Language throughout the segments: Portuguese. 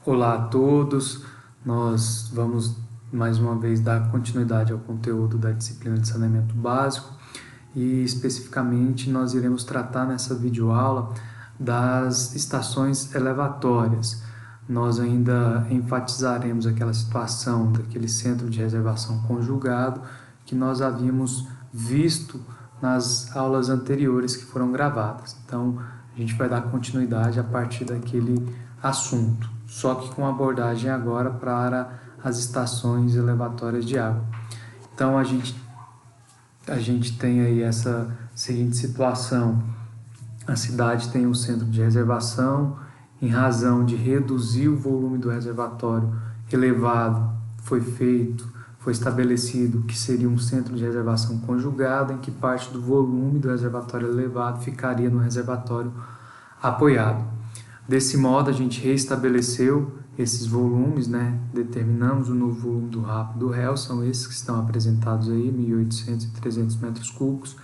Olá a todos, nós vamos mais uma vez dar continuidade ao conteúdo da disciplina de saneamento básico e especificamente nós iremos tratar nessa videoaula das estações elevatórias. Nós ainda enfatizaremos aquela situação daquele centro de reservação conjugado que nós havíamos visto nas aulas anteriores que foram gravadas. Então, a gente vai dar continuidade a partir daquele assunto, só que com abordagem agora para as estações elevatórias de água. Então, a gente tem aí essa seguinte situação: a cidade tem um centro de reservação, em razão de reduzir o volume do reservatório elevado, foi estabelecido que seria um centro de reservação conjugado, em que parte do volume do reservatório elevado ficaria no reservatório apoiado. Desse modo, a gente reestabeleceu esses volumes, né? Determinamos o novo volume do RAP e do REL, são esses que estão apresentados aí, 1.800 e 300 metros cúbicos.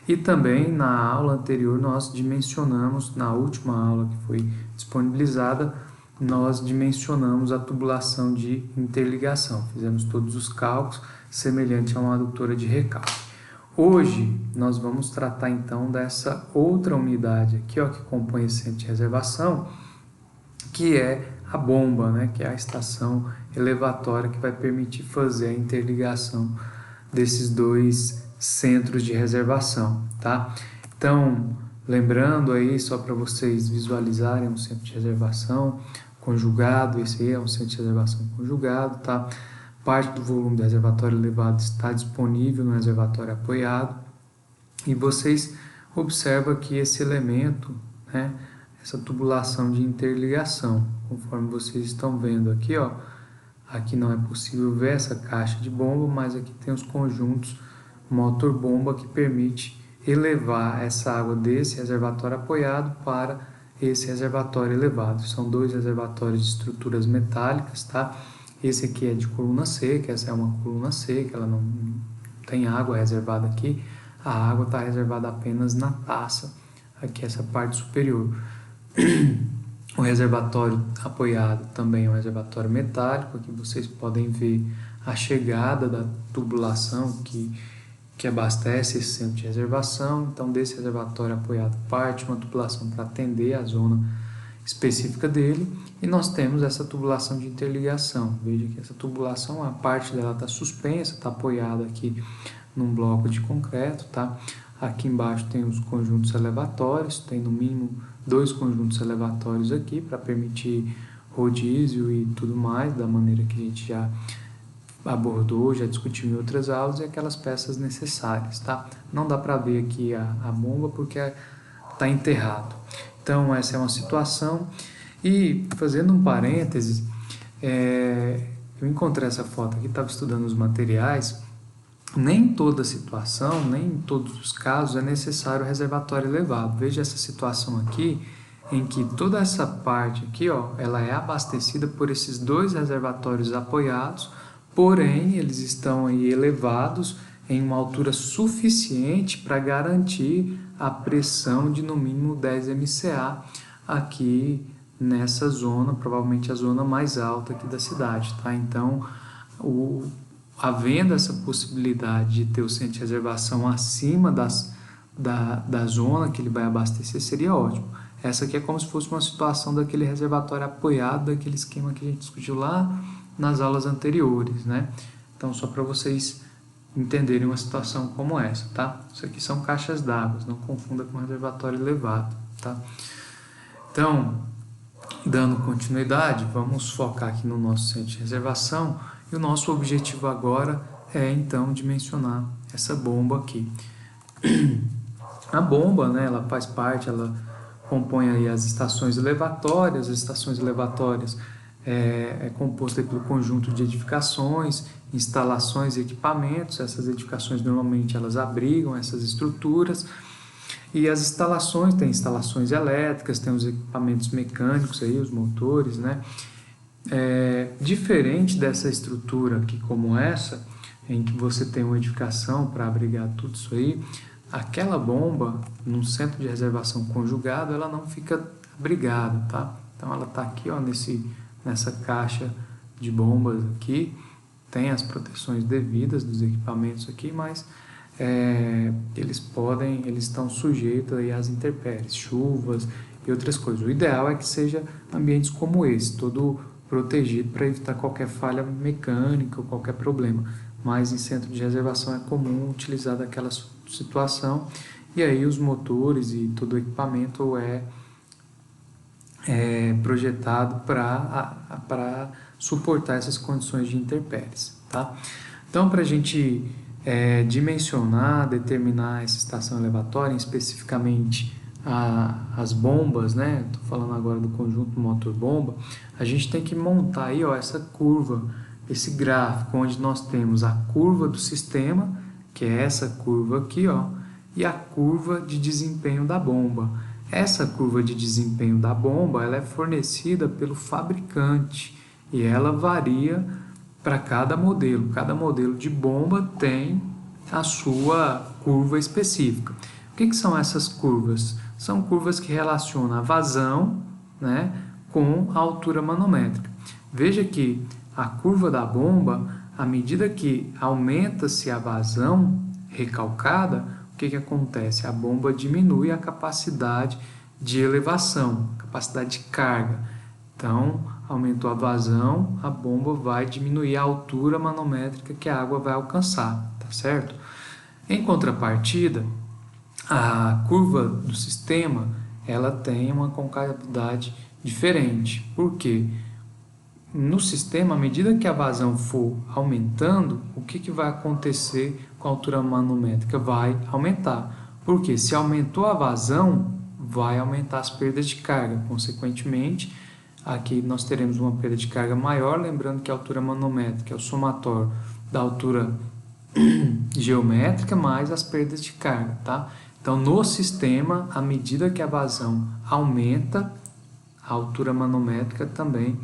E também na aula anterior nós dimensionamos, na última aula que foi disponibilizada, nós dimensionamos a tubulação de interligação. Fizemos todos os cálculos semelhante a uma adutora de recalque. Hoje nós vamos tratar então dessa outra unidade aqui, ó, que compõe esse centro de reservação, que é a bomba, né, que é a estação elevatória que vai permitir fazer a interligação desses dois centros de reservação, tá? Então, lembrando aí, só para vocês visualizarem, um centro de reservação conjugado, esse aí é um centro de reservação conjugado, tá? Parte do volume do reservatório elevado está disponível no reservatório apoiado, e vocês observam que esse elemento, né, essa tubulação de interligação, conforme vocês estão vendo aqui, ó, aqui não é possível ver essa caixa de bomba, mas aqui tem os conjuntos motor-bomba que permite elevar essa água desse reservatório apoiado para esse reservatório elevado. São dois reservatórios de estruturas metálicas, tá? Esse aqui é de coluna seca, essa é uma coluna seca, ela não tem água reservada aqui, a água está reservada apenas na taça, aqui essa parte superior. O reservatório apoiado também é um reservatório metálico, aqui vocês podem ver a chegada da tubulação que abastece esse centro de reservação. Então, desse reservatório apoiado parte uma tubulação para atender a zona específica dele, e nós temos essa tubulação de interligação. Veja que essa tubulação, a parte dela está suspensa, está apoiada aqui num bloco de concreto, tá? Aqui embaixo tem os conjuntos elevatórios, tem no mínimo 2 conjuntos elevatórios aqui para permitir rodízio e tudo mais, da maneira que a gente já abordou, já discutiu em outras aulas, e aquelas peças necessárias, tá? Não dá para ver aqui a bomba porque está enterrado. Então, essa é uma situação. E, fazendo um parênteses, eu encontrei essa foto aqui, estava estudando os materiais. Nem toda situação, nem em todos os casos é necessário reservatório elevado. Veja essa situação aqui, em que toda essa parte aqui, ó, ela é abastecida por esses dois reservatórios apoiados, porém eles estão aí elevados em uma altura suficiente para garantir a pressão de no mínimo 10 MCA aqui nessa zona, provavelmente a zona mais alta aqui da cidade, tá? Então, havendo essa possibilidade de ter o centro de reservação acima da zona que ele vai abastecer, seria ótimo. Essa aqui é como se fosse uma situação daquele reservatório apoiado, daquele esquema que a gente discutiu lá nas aulas anteriores, né? Então, só para vocês entenderem uma situação como essa, tá? Isso aqui são caixas d'água, não confunda com reservatório elevado, tá? Então, dando continuidade, vamos focar aqui no nosso centro de reservação, e o nosso objetivo agora é então dimensionar essa bomba aqui. A bomba, né, ela faz parte, ela compõe aí as estações elevatórias. As estações elevatórias é composta pelo conjunto de edificações, instalações e equipamentos. Essas edificações normalmente elas abrigam essas estruturas, e as instalações, tem instalações elétricas, tem os equipamentos mecânicos aí, os motores, né? Diferente dessa estrutura aqui como essa, em que você tem uma edificação para abrigar tudo isso aí, aquela bomba, num centro de reservação conjugado, ela não fica abrigada, tá? Então ela está aqui, ó, nessa caixa de bombas aqui, tem as proteções devidas dos equipamentos aqui, mas eles estão sujeitos aí às intempéries, chuvas e outras coisas. O ideal é que seja ambientes como esse, todo protegido para evitar qualquer falha mecânica ou qualquer problema. Mas em centro de reservação é comum utilizar daquela situação, e aí os motores e todo o equipamento é projetado para suportar essas condições de intempéries, tá? Então, para a gente dimensionar, determinar essa estação elevatória, especificamente as bombas, né? Estou falando agora do conjunto motor-bomba. A gente tem que montar aí, ó, essa curva, esse gráfico, onde nós temos a curva do sistema, que é essa curva aqui, ó, e a curva de desempenho da bomba. Essa curva de desempenho da bomba, ela é fornecida pelo fabricante e ela varia para cada modelo. Cada modelo de bomba tem a sua curva específica. O que são essas curvas? São curvas que relacionam a vazão, né, com a altura manométrica. Veja que a curva da bomba, à medida que aumenta-se a vazão recalcada, o que acontece? A bomba diminui a capacidade de elevação, capacidade de carga. Então, aumentou a vazão, a bomba vai diminuir a altura manométrica que a água vai alcançar, tá certo? Em contrapartida, a curva do sistema, ela tem uma concavidade diferente. Por quê? No sistema, à medida que a vazão for aumentando, o que vai acontecer com a altura manométrica? Vai aumentar. Porque se aumentou a vazão, vai aumentar as perdas de carga. Consequentemente, aqui nós teremos uma perda de carga maior, lembrando que a altura manométrica é o somatório da altura geométrica mais as perdas de carga, tá? Então, no sistema, à medida que a vazão aumenta, a altura manométrica também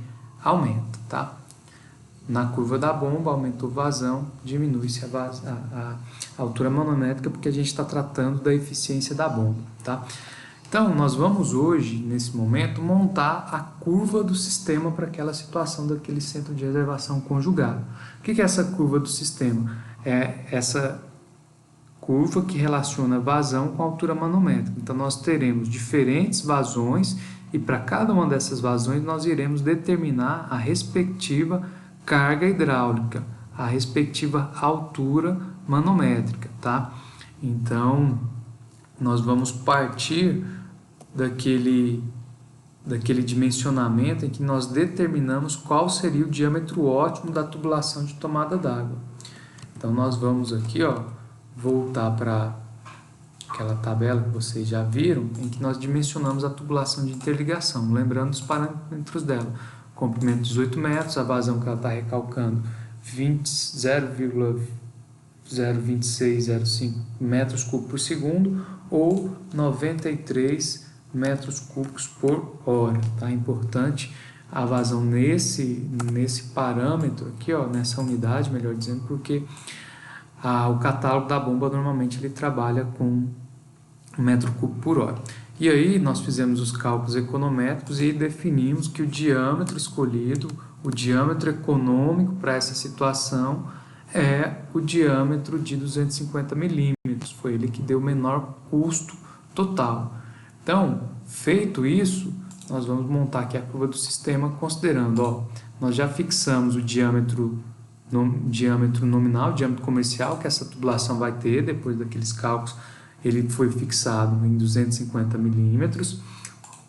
aumenta, tá? Na curva da bomba, aumentou a vazão, diminui-se a altura manométrica, porque a gente está tratando da eficiência da bomba, tá? Então, nós vamos hoje, nesse momento, montar a curva do sistema para aquela situação daquele centro de reservação conjugado. O que é essa curva do sistema? É essa curva que relaciona vazão com a altura manométrica. Então, nós teremos diferentes vazões e para cada uma dessas vazões nós iremos determinar a respectiva carga hidráulica, a respectiva altura manométrica, tá? Então, nós vamos partir daquele dimensionamento em que nós determinamos qual seria o diâmetro ótimo da tubulação de tomada d'água. Então, nós vamos aqui, ó, voltar para aquela tabela que vocês já viram, em que nós dimensionamos a tubulação de interligação, lembrando os parâmetros dela. Comprimento 18 metros, a vazão que ela está recalcando 0,02605 metros cúbicos por segundo ou 93 metros cúbicos por hora. Tá? É importante a vazão nesse parâmetro aqui, ó, nessa unidade, melhor dizendo, porque o catálogo da bomba normalmente ele trabalha com metro cúbico por hora. E aí nós fizemos os cálculos econométricos e definimos que o diâmetro escolhido, o diâmetro econômico para essa situação é o diâmetro de 250 milímetros. Foi ele que deu o menor custo total. Então, feito isso, nós vamos montar aqui a curva do sistema considerando, ó, nós já fixamos o diâmetro nominal, o diâmetro comercial que essa tubulação vai ter depois daqueles cálculos. Ele foi fixado em 250 milímetros.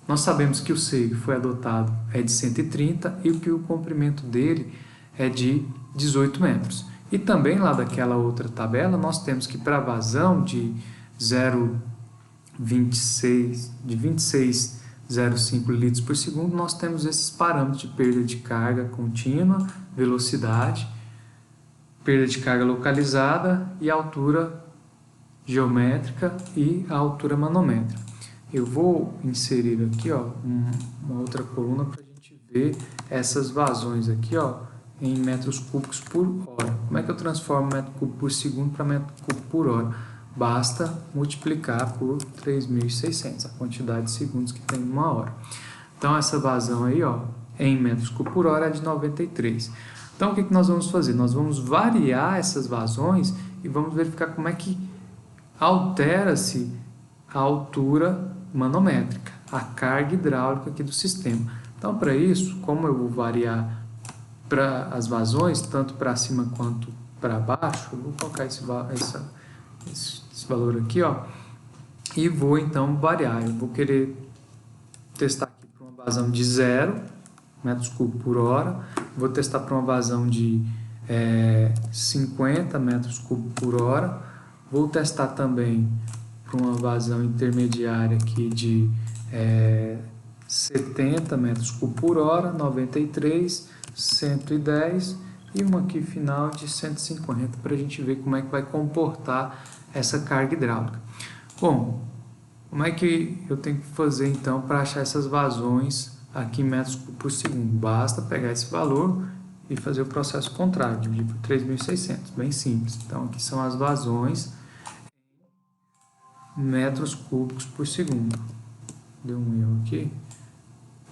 Nós sabemos que o seio que foi adotado é de 130 e que o comprimento dele é de 18 metros. E também lá daquela outra tabela, nós temos que para a vazão de 26,05 litros por segundo, nós temos esses parâmetros de perda de carga contínua, velocidade, perda de carga localizada e altura geométrica e a altura manométrica. Eu vou inserir aqui, ó, uma outra coluna para a gente ver essas vazões aqui, ó, em metros cúbicos por hora. Como é que eu transformo metro cúbico por segundo para metro cúbico por hora? Basta multiplicar por 3.600, a quantidade de segundos que tem em uma hora. Então, essa vazão aí, ó, em metros cúbicos por hora é de 93. Então, o que nós vamos fazer? Nós vamos variar essas vazões e vamos verificar como é que altera-se a altura manométrica, a carga hidráulica aqui do sistema. Então, para isso, como eu vou variar para as vazões, tanto para cima quanto para baixo, eu vou colocar esse valor aqui, ó, e vou então variar. Eu vou querer testar aqui para uma vazão de 0 metros cúbicos por hora, vou testar para uma vazão de 50 metros cúbicos por hora, vou testar também para uma vazão intermediária aqui de 70 metros cúbicos por hora, 93, 110 e uma aqui final de 150 para a gente ver como é que vai comportar essa carga hidráulica. Bom, como é que eu tenho que fazer então para achar essas vazões aqui em metros cúbicos por segundo? Basta pegar esse valor e fazer o processo contrário, dividir por 3.600, bem simples. Então aqui são as vazões em metros cúbicos por segundo. Deu um erro aqui,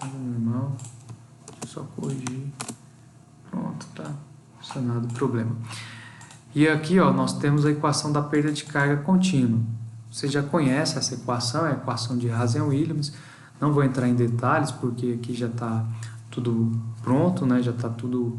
normal, deixa eu só corrigir, pronto, tá sanado o problema. E aqui ó, nós temos a equação da perda de carga contínua. Você já conhece essa equação, é a equação de Hazen-Williams. Não vou entrar em detalhes porque aqui já está tudo pronto, né? Já está tudo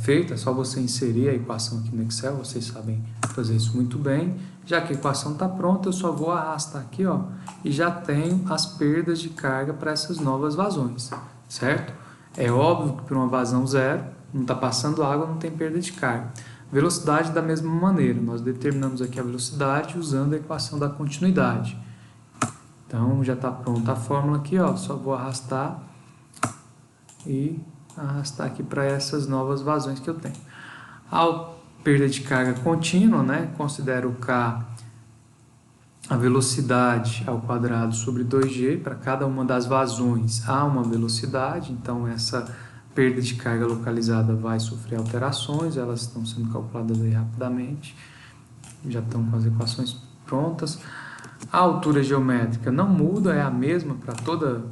feito, é só você inserir a equação aqui no Excel, vocês sabem fazer isso muito bem. Já que a equação está pronta, eu só vou arrastar aqui, ó, e já tenho as perdas de carga para essas novas vazões, certo? É óbvio que para uma vazão zero, não está passando água, não tem perda de carga. Velocidade da mesma maneira, nós determinamos aqui a velocidade usando a equação da continuidade. Então já está pronta a fórmula aqui, ó, só vou arrastar e arrastar aqui para essas novas vazões que eu tenho. A perda de carga contínua, né, considero K a velocidade ao quadrado sobre 2G, para cada uma das vazões há uma velocidade, então essa perda de carga localizada vai sofrer alterações, elas estão sendo calculadas aí rapidamente, já estão com as equações prontas. A altura geométrica não muda, é a mesma para toda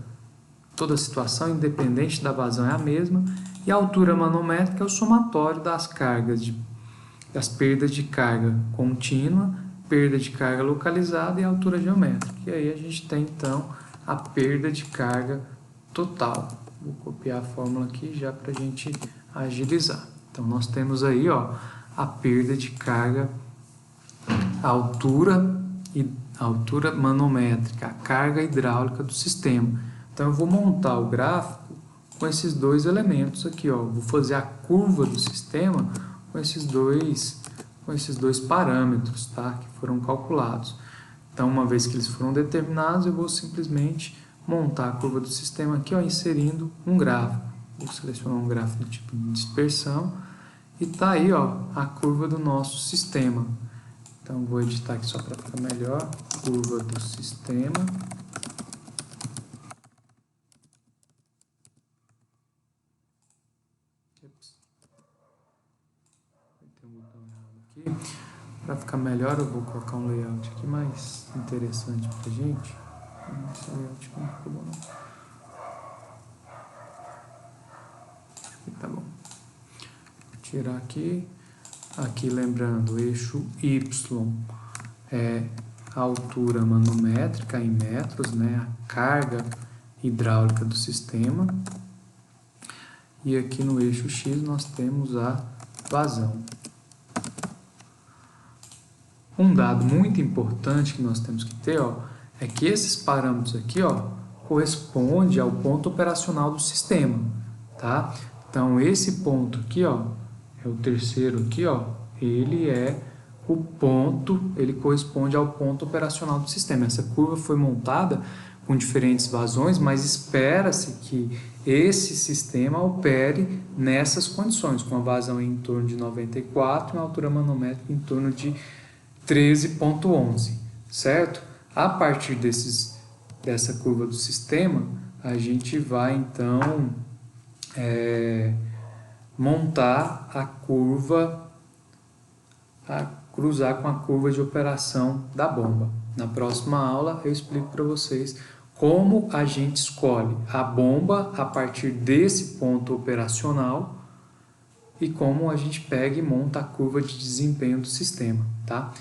situação, independente da vazão é a mesma, e a altura manométrica é o somatório das das perdas de carga contínua, perda de carga localizada e altura geométrica. E aí a gente tem então a perda de carga total. Vou copiar a fórmula aqui já para a gente agilizar. Então nós temos aí, ó, a perda de carga, a altura manométrica, a carga hidráulica do sistema. Então eu vou montar o gráfico com esses dois elementos aqui, ó. Vou fazer a curva do sistema com esses dois parâmetros, tá? Que foram calculados. Então, uma vez que eles foram determinados, eu vou simplesmente montar a curva do sistema aqui, ó, inserindo um gráfico. Vou selecionar um gráfico do tipo de dispersão e tá aí, ó, a curva do nosso sistema. Então, vou editar aqui só para ficar melhor. Curva do sistema. Tem um botão errado aqui. Para ficar melhor, eu vou colocar um layout aqui mais interessante para a gente. Esse layout não ficou bom, não. Aqui tá bom. Vou tirar aqui. Aqui, lembrando, eixo Y é a altura manométrica em metros, né? A carga hidráulica do sistema. E aqui no eixo X nós temos a vazão. Um dado muito importante que nós temos que ter, ó, é que esses parâmetros aqui, ó, correspondem ao ponto operacional do sistema, tá? Então esse ponto aqui, ó, é o terceiro aqui, ó, ele é o ponto, ele corresponde ao ponto operacional do sistema. Essa curva foi montada com diferentes vazões, mas espera-se que esse sistema opere nessas condições, com a vazão em torno de 94 e uma altura manométrica em torno de 13,11, certo? A partir dessa curva do sistema, a gente vai então montar a curva, cruzar com a curva de operação da bomba. Na próxima aula eu explico para vocês como a gente escolhe a bomba a partir desse ponto operacional e como a gente pega e monta a curva de desempenho do sistema, tá?